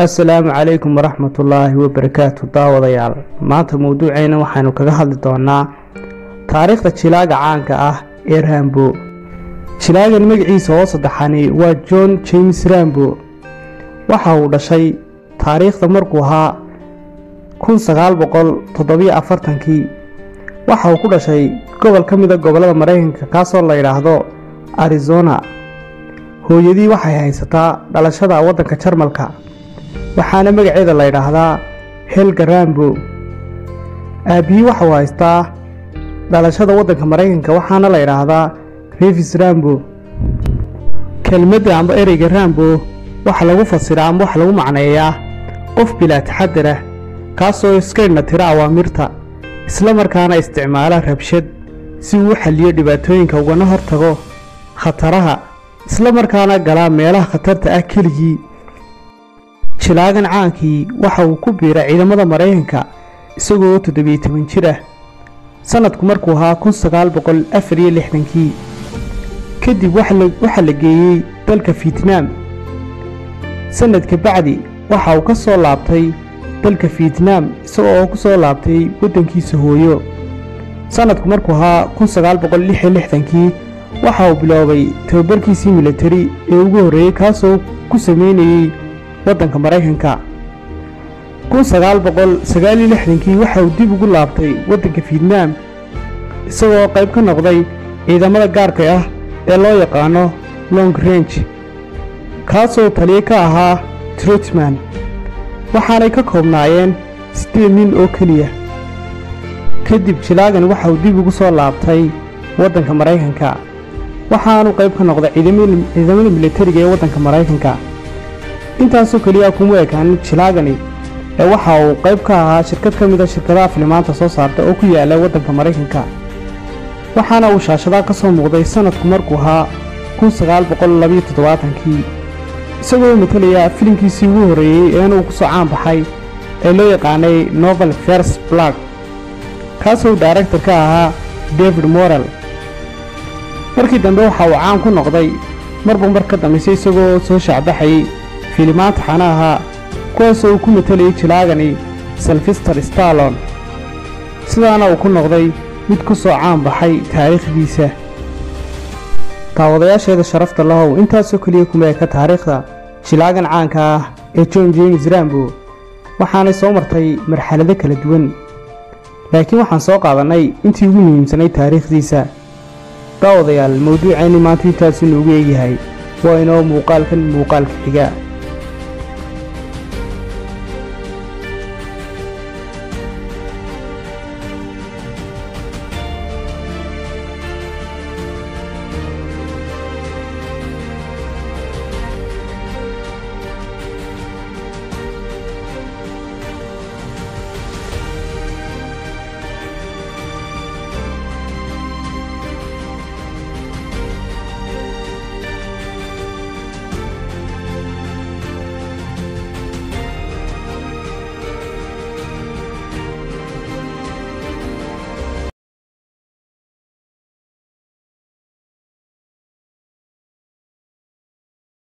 السلام عليكم ورحمة الله وبركاته. داوديال maanta mowduuceena waxaanu kaga hadli doonaa taariikhda jilaaga caanka ah ee Rambo. Jilaagan magaciisa oo saddexani waa John James Rambo. Waxa uu dhashay taariikhda markuu ahaa 1947. Waxa uu ku dhashay gobol ka mid ah gobolada Mareykanka kaasoo la yiraahdo Arizona. Hooyadii waxay haysataa dhalashada waddanka Jarmalka. waxaana magaceeda la yiraahdaa Helga Rambo. Aabii waxa uu haystaa dhalashada waddanka Mareykanka waxaana la yiraahdaa Revis Rambo. Kelmadda amba ereyga Rambo waxa lagu fasiraa ama waxa lagu macneeyaa qof bilaa taxaddar ah kaasoo iska tira awaamirta isla markaana isticmaala rabshad si uu u xalliyo dhibaatooyinka ugana hortago khataraha isla markaana gala meelaha khatarta ah keligii. jilaagan caankii waxa uu ku biiray ciidamada Mareykanka isagoo 17 jir ah sanadku markuu ahaa 1964. kadib waxa la geeyay dalka Vietnam. sanadka bacdi waxa uu ka soo laabtay dalka Vietnam isagoo ku soo laabtay waddankiisa hooyo. sanadku markuu ahaa 1966 waxa uu bilaabay tababarkiisii military ee ugu horeeyay kaasoo ku sameeyay waddanka Mareykanka. 1969 waxa uu dib ugu laabtay waddanka Vietnam isagoo qayb ka noqday ciidamada gaarka ah ee loo yaqaano Long Range kaasoo taliye ka ahaa Truman. waxaanay ka koobnaayeen 8 nin oo kaliya. kadib jilaagan waxa uu dib ugu soo laabtay waddanka Mareykanka waxaanu qayb ka noqday ciidamada militariga ee waddanka Mareykanka. intaasoo kaliya kuma ekaan jilaagani ee waxa uu qayb ka ahaa shirkad ka mid ah shirkadaha filmaanta soo saarta oo ku yaala waddanka Mareykanka. waxaana uu shaashada ka soo muuqday sanadku markuu ahaa 1972 isagoo matalaya filimkiisii ugu horeeyay ee uu ku soo caan baxay ee loo yaqaanay Novel First Blood kaasoo director ka ahaa David Morrell. markii dambe waxa uu caan ku noqday mar ka dambeysay isagoo soo shacbaxay filmaanta xanaha kuwaasoo ku matalayay jilaagani Sylvester Stallone. sidaana uu ku noqday mid ku soo caan baxay taariikhdiisa. taawadayaasheeda sharafta lahow intaasoo kaliya kuma ka taariikhda jilaagan caanka ah ee John James Rambo. waxaanay soo martay marxalado kala duwan laakiin waxaan soo qaadanay intii ugu muhiimsanay taariikhdiisa. daawadayaal mowduuceeni maanta intaas inuu ugu eegyahay waa inoo muuqaalka xiga.